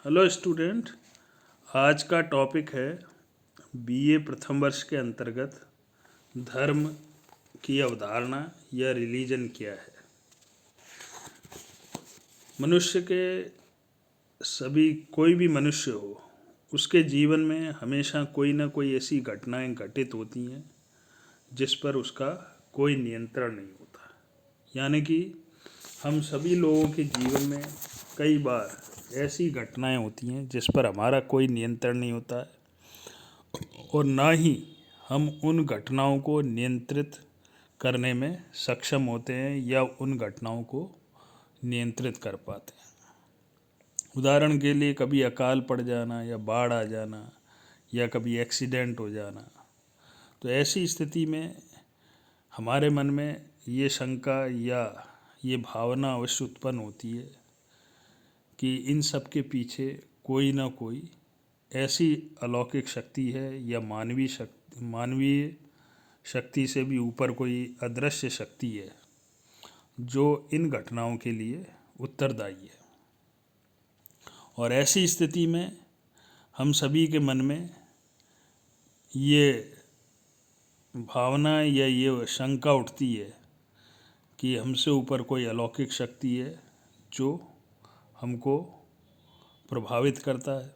Hello student. आज का topic है बीए प्रथम वर्ष के अंतर्गत धर्म की अवधारणा या रिलीजन क्या है। मनुष्य के सभी कोई भी मनुष्य हो, उसके जीवन में हमेशा कोई ना कोई ऐसी घटनाएं घटित होती हैं जिस पर उसका कोई नियंत्रण नहीं होता। यानी कि हम सभी लोगों के जीवन में कई बार ऐसी घटनाएं होती हैं जिस पर हमारा कोई नियंत्रण नहीं होता है और ना ही हम उन घटनाओं को नियंत्रित करने में सक्षम होते हैं या उन घटनाओं को नियंत्रित कर पाते हैं। उदाहरण के लिए कभी अकाल पड़ जाना या बाढ़ आ जाना या कभी एक्सीडेंट हो जाना। तो ऐसी स्थिति में हमारे मन में ये शंका या ये भावना अवश्य उत्पन्न होती है कि इन सब के पीछे कोई ना कोई ऐसी अलौकिक शक्ति है या मानवीय शक्ति से भी ऊपर कोई अदृश्य शक्ति है जो इन घटनाओं के लिए उत्तरदायी है। और ऐसी स्थिति में हम सभी के मन में ये भावना या ये शंका उठती है कि हमसे ऊपर कोई अलौकिक शक्ति है जो हमको प्रभावित करता है।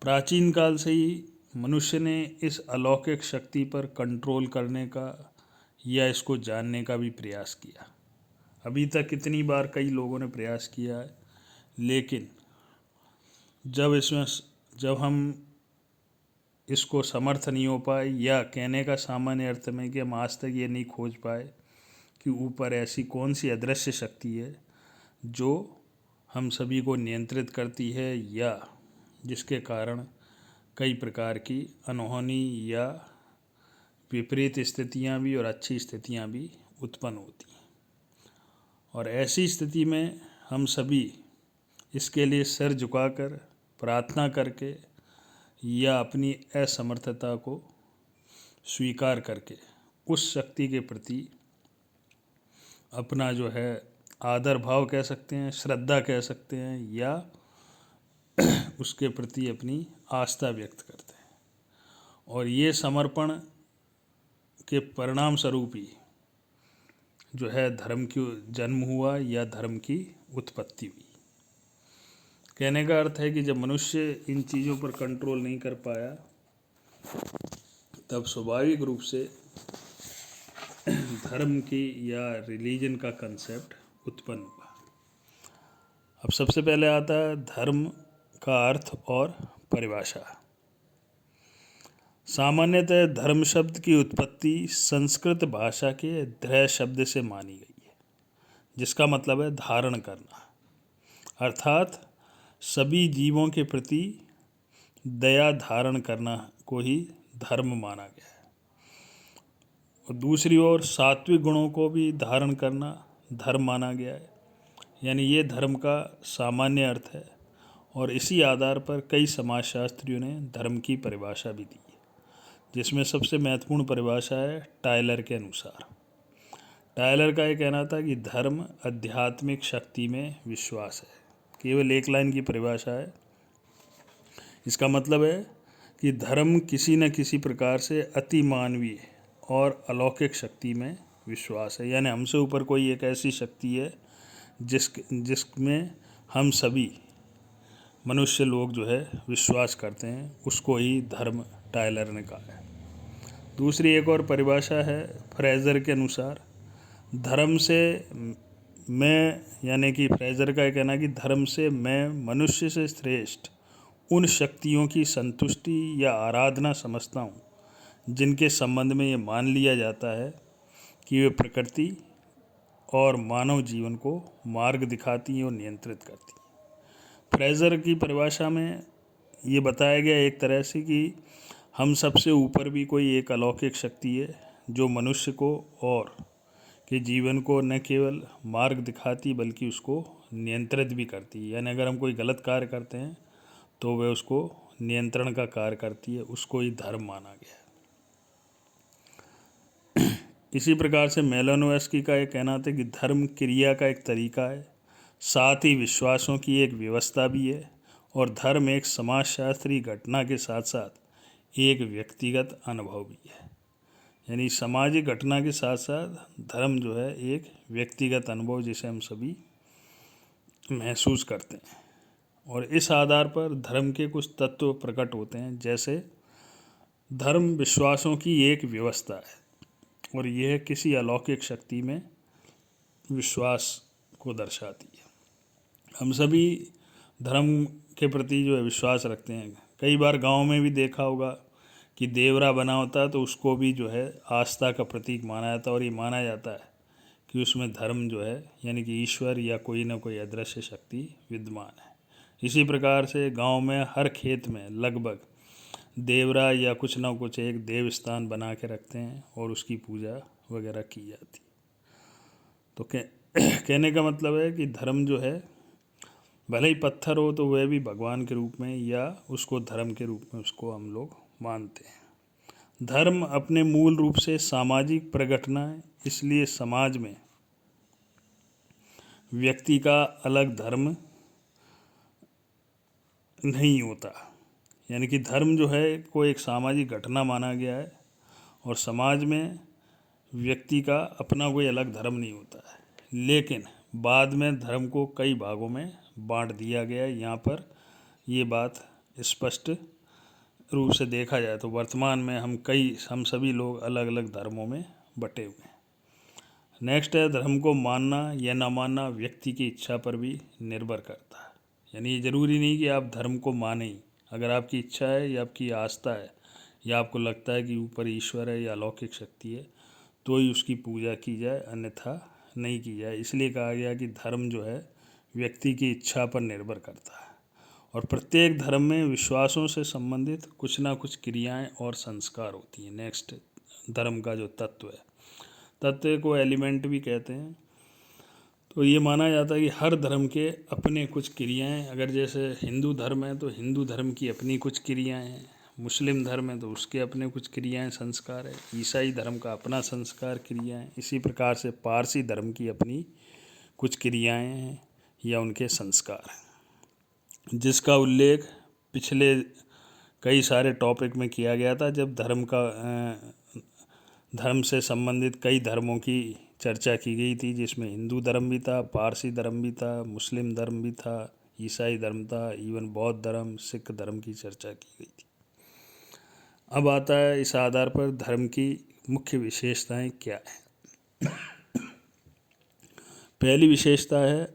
प्राचीन काल से ही मनुष्य ने इस अलौकिक शक्ति पर कंट्रोल करने का या इसको जानने का भी प्रयास किया। अभी तक कितनी बार कई लोगों ने प्रयास किया है, लेकिन जब हम इसको समर्थ नहीं हो पाए, या कहने का सामान्य अर्थ में कि हम आज तक ये नहीं खोज पाए कि ऊपर ऐसी कौन सी अदृश्य शक्ति है जो हम सभी को नियंत्रित करती है या जिसके कारण कई प्रकार की अनहोनी या विपरीत स्थितियां भी और अच्छी स्थितियां भी उत्पन्न होती हैं। और ऐसी स्थिति में हम सभी इसके लिए सिर झुकाकर प्रार्थना करके या अपनी असमर्थता को स्वीकार करके उस शक्ति के प्रति अपना जो है आदर भाव कह सकते हैं, श्रद्धा कह सकते हैं, या उसके प्रति अपनी आस्था व्यक्त करते हैं। और ये समर्पण के परिणाम स्वरूप ही जो है धर्म की जन्म हुआ या धर्म की उत्पत्ति हुई। कहने का अर्थ है कि जब मनुष्य इन चीज़ों पर कंट्रोल नहीं कर पाया, तब स्वाभाविक रूप से धर्म की या रिलीजन का कंसेप्ट उत्पन्न हुआ। अब सबसे पहले आता है धर्म का अर्थ और परिभाषा। सामान्यतः धर्म शब्द की उत्पत्ति संस्कृत भाषा के ध्रय शब्द से मानी गई है, जिसका मतलब है धारण करना, अर्थात सभी जीवों के प्रति दया धारण करना को ही धर्म माना गया है। और दूसरी ओर सात्विक गुणों को भी धारण करना धर्म माना गया है। यानी ये धर्म का सामान्य अर्थ है। और इसी आधार पर कई समाजशास्त्रियों ने धर्म की परिभाषा भी दी है, जिसमें सबसे महत्वपूर्ण परिभाषा है टायलर के अनुसार। टायलर का ये कहना था कि धर्म आध्यात्मिक शक्ति में विश्वास है। केवल एक लाइन की परिभाषा है। इसका मतलब है कि धर्म किसी न किसी प्रकार से अति मानवीय और अलौकिक शक्ति में विश्वास है। यानी हमसे ऊपर कोई एक ऐसी शक्ति है जिसमें हम सभी मनुष्य लोग जो है विश्वास करते हैं, उसको ही धर्म टायलर ने कहा है। दूसरी एक और परिभाषा है फ्रेजर के अनुसार। धर्म से मैं, यानी कि फ्रेजर का कहना है कि धर्म से मैं मनुष्य से श्रेष्ठ उन शक्तियों की संतुष्टि या आराधना समझता हूँ जिनके संबंध में ये मान लिया जाता है कि वे प्रकृति और मानव जीवन को मार्ग दिखाती हैं और नियंत्रित करती हैं। फ्रेजर की परिभाषा में ये बताया गया एक तरह से कि हम सबसे ऊपर भी कोई एक अलौकिक शक्ति है जो मनुष्य को और के जीवन को न केवल मार्ग दिखाती बल्कि उसको नियंत्रित भी करती है। यानी अगर हम कोई गलत कार्य करते हैं तो वह उसको नियंत्रण का कार्य करती है, उसको ही धर्म माना गया है। इसी प्रकार से मेलानोव्स्की का ये कहना था कि धर्म क्रिया का एक तरीका है, साथ ही विश्वासों की एक व्यवस्था भी है और धर्म एक समाजशास्त्रीय घटना के साथ साथ एक व्यक्तिगत अनुभव भी है। यानी सामाजिक घटना के साथ साथ धर्म जो है एक व्यक्तिगत अनुभव जिसे हम सभी महसूस करते हैं। और इस आधार पर धर्म के कुछ तत्व प्रकट होते हैं, जैसे धर्म विश्वासों की एक व्यवस्था है और यह किसी अलौकिक शक्ति में विश्वास को दर्शाती है। हम सभी धर्म के प्रति जो है विश्वास रखते हैं। कई बार गांव में भी देखा होगा कि देवरा बना होता है तो उसको भी जो है आस्था का प्रतीक माना जाता है और ये माना जाता है कि उसमें धर्म जो है यानी कि ईश्वर या कोई ना कोई अदृश्य शक्ति विद्यमान है। इसी प्रकार से गांव में हर खेत में लगभग देवरा या कुछ ना कुछ एक देव स्थान बना के रखते हैं और उसकी पूजा वगैरह की जाती है। तो कहने का मतलब है कि धर्म जो है भले ही पत्थर हो तो वह भी भगवान के रूप में या उसको धर्म के रूप में उसको हम लोग मानते हैं। धर्म अपने मूल रूप से सामाजिक प्रगटना है, इसलिए समाज में व्यक्ति का अलग धर्म नहीं होता। यानी कि धर्म जो है को एक सामाजिक घटना माना गया है और समाज में व्यक्ति का अपना कोई अलग धर्म नहीं होता है। लेकिन बाद में धर्म को कई भागों में बांट दिया गया है। यहाँ पर ये बात स्पष्ट रूप से देखा जाए तो वर्तमान में हम सभी लोग अलग अलग धर्मों में बटे हुए हैं। नेक्स्ट है, धर्म को मानना या ना मानना व्यक्ति की इच्छा पर भी निर्भर करता है। यानी ये ज़रूरी नहीं कि आप धर्म को माने ही। अगर आपकी इच्छा है या आपकी आस्था है या आपको लगता है कि ऊपर ईश्वर है या अलौकिक शक्ति है तो ही उसकी पूजा की जाए, अन्यथा नहीं की जाए। इसलिए कहा गया कि धर्म जो है व्यक्ति की इच्छा पर निर्भर करता है और प्रत्येक धर्म में विश्वासों से संबंधित कुछ ना कुछ क्रियाएं और संस्कार होती हैं। नेक्स्ट, धर्म का जो तत्व है, तत्व को एलिमेंट भी कहते हैं। तो ये माना जाता है कि हर धर्म के अपने कुछ क्रियाएं, अगर जैसे हिंदू धर्म है तो हिंदू धर्म की अपनी कुछ क्रियाएं हैं, मुस्लिम धर्म है तो उसके अपने कुछ क्रियाएं संस्कार है, ईसाई धर्म का अपना संस्कार क्रियाएं, इसी प्रकार से पारसी धर्म की अपनी कुछ क्रियाएं हैं या उनके संस्कार हैं, जिसका उल्लेख पिछले कई सारे टॉपिक में किया गया था जब धर्म से संबंधित कई धर्मों की चर्चा की गई थी, जिसमें हिंदू धर्म भी था, पारसी धर्म भी था, मुस्लिम धर्म भी था, ईसाई धर्म था, इवन बौद्ध धर्म, सिख धर्म की चर्चा की गई थी। अब आता है इस आधार पर धर्म की मुख्य विशेषताएं क्या है। पहली विशेषता है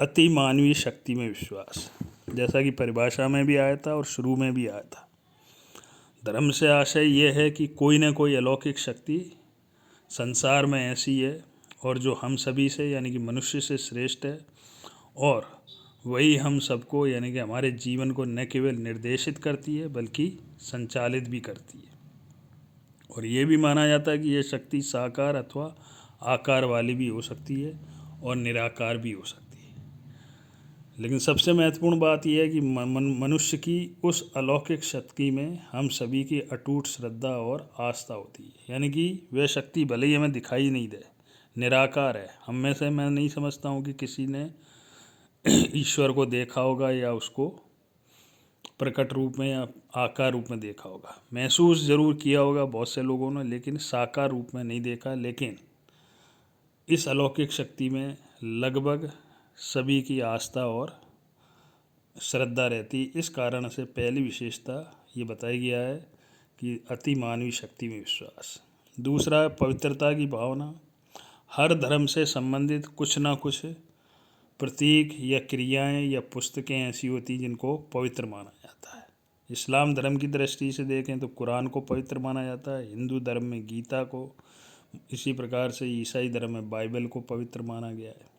अति मानवीय शक्ति में विश्वास, जैसा कि परिभाषा में भी आया था और शुरू में भी आया था। धर्म से आशय यह है कि कोई न कोई अलौकिक शक्ति संसार में ऐसी है और जो हम सभी से यानी कि मनुष्य से श्रेष्ठ है और वही हम सबको यानी कि हमारे जीवन को न केवल निर्देशित करती है बल्कि संचालित भी करती है। और ये भी माना जाता है कि यह शक्ति साकार अथवा आकार वाली भी हो सकती है और निराकार भी हो सकती है। लेकिन सबसे महत्वपूर्ण बात यह है कि मनुष्य की उस अलौकिक शक्ति में हम सभी की अटूट श्रद्धा और आस्था होती है। यानी कि वह शक्ति भले ही हमें दिखाई नहीं दे, निराकार है। हम में से मैं नहीं समझता हूँ कि किसी ने ईश्वर को देखा होगा या उसको प्रकट रूप में या आकार रूप में देखा होगा। महसूस जरूर किया होगा बहुत से लोगों ने, लेकिन साकार रूप में नहीं देखा। लेकिन इस अलौकिक शक्ति में लगभग सभी की आस्था और श्रद्धा रहती। इस कारण से पहली विशेषता ये बताया गया है कि अति मानवीय शक्ति में विश्वास। दूसरा, पवित्रता की भावना। हर धर्म से संबंधित कुछ ना कुछ प्रतीक या क्रियाएं या पुस्तकें ऐसी होती जिनको पवित्र माना जाता है। इस्लाम धर्म की दृष्टि से देखें तो कुरान को पवित्र माना जाता है, हिंदू धर्म में गीता को, इसी प्रकार से ईसाई धर्म में बाइबल को पवित्र माना गया है।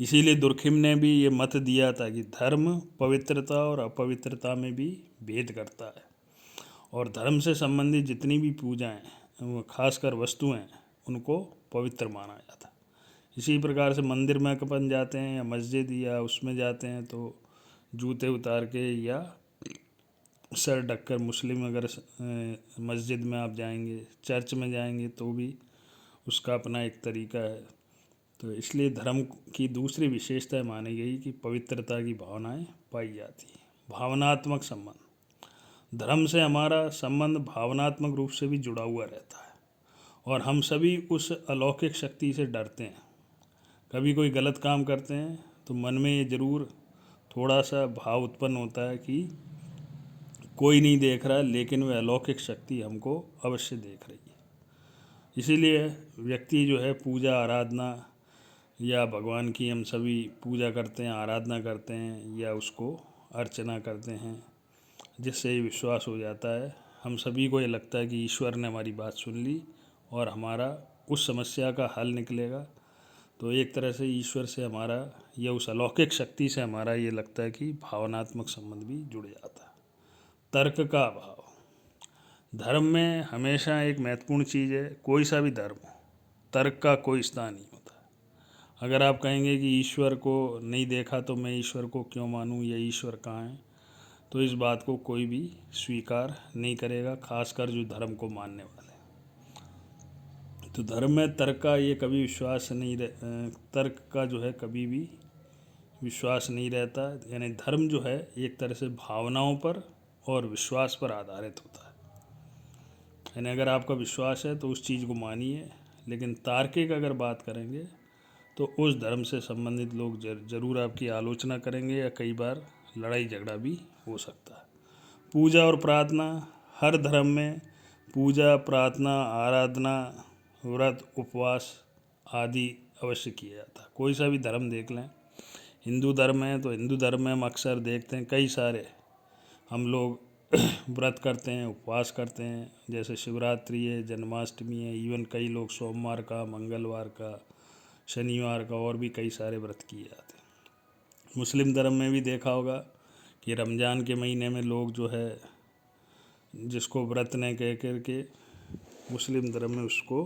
इसीलिए दुर्खिम ने भी ये मत दिया था कि धर्म पवित्रता और अपवित्रता में भी भेद करता है और धर्म से संबंधित जितनी भी पूजाएं, खासकर वस्तुएं, उनको पवित्र माना जाता है। इसी प्रकार से मंदिर में अपन जाते हैं या मस्जिद या उसमें जाते हैं तो जूते उतार के या सर ढककर, मुस्लिम अगर मस्जिद में आप जाएंगे, चर्च में जाएंगे तो भी उसका अपना एक तरीका है। तो इसलिए धर्म की दूसरी विशेषता मानी गई कि पवित्रता की भावनाएं पाई जाती है। भावनात्मक संबंध, धर्म से हमारा संबंध भावनात्मक रूप से भी जुड़ा हुआ रहता है और हम सभी उस अलौकिक शक्ति से डरते हैं। कभी कोई गलत काम करते हैं तो मन में ये ज़रूर थोड़ा सा भाव उत्पन्न होता है कि कोई नहीं देख रहा, लेकिन वह अलौकिक शक्ति हमको अवश्य देख रही है। इसीलिए व्यक्ति जो है पूजा आराधना या भगवान की हम सभी पूजा करते हैं, आराधना करते हैं या उसको अर्चना करते हैं, जिससे ये विश्वास हो जाता है, हम सभी को ये लगता है कि ईश्वर ने हमारी बात सुन ली और हमारा उस समस्या का हल निकलेगा। तो एक तरह से ईश्वर से हमारा या उस अलौकिक शक्ति से हमारा ये लगता है कि भावनात्मक संबंध भी जुड़ जाता है। तर्क का अभाव, धर्म में हमेशा एक महत्वपूर्ण चीज़ है, कोई सा भी धर्म हो, तर्क का कोई स्थान नहीं होता। अगर आप कहेंगे कि ईश्वर को नहीं देखा तो मैं ईश्वर को क्यों मानूं या ईश्वर कहाँ है, तो इस बात को कोई भी स्वीकार नहीं करेगा, खासकर जो धर्म को मानने वाले। तो धर्म में तर्क का ये कभी विश्वास नहीं तर्क का जो है कभी भी विश्वास नहीं रहता। यानी धर्म जो है एक तरह से भावनाओं पर और विश्वास पर आधारित होता है। यानी अगर आपका विश्वास है तो उस चीज़ को मानिए, लेकिन तार्किक अगर बात करेंगे तो उस धर्म से संबंधित लोग ज़रूर आपकी आलोचना करेंगे या कई बार लड़ाई झगड़ा भी हो सकता है। पूजा और प्रार्थना, हर धर्म में पूजा प्रार्थना आराधना व्रत उपवास आदि अवश्य किया जाता है। कोई सा भी धर्म देख लें, हिंदू धर्म है तो हिंदू धर्म में हम अक्सर देखते हैं कई सारे हम लोग व्रत करते हैं, उपवास करते हैं, जैसे शिवरात्रि है, जन्माष्टमी है, इवन कई लोग सोमवार का, मंगलवार का, शनिवार का और भी कई सारे व्रत किए जाते हैं। मुस्लिम धर्म में भी देखा होगा कि रमज़ान के महीने में लोग जो है जिसको व्रत ने कह करके मुस्लिम धर्म में उसको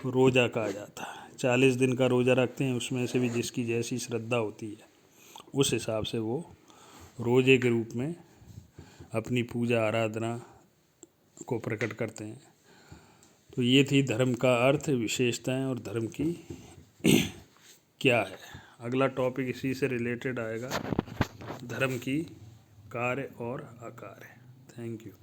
रोज़ा कहा जाता है। 40 दिन का रोज़ा रखते हैं, उसमें से भी जिसकी जैसी श्रद्धा होती है उस हिसाब से वो रोज़े के रूप में अपनी पूजा आराधना को प्रकट करते हैं। तो ये थी धर्म का अर्थ, विशेषताएं और धर्म की क्या है। अगला टॉपिक इसी से रिलेटेड आएगा, धर्म की कार्य और अकार्य। Thank you.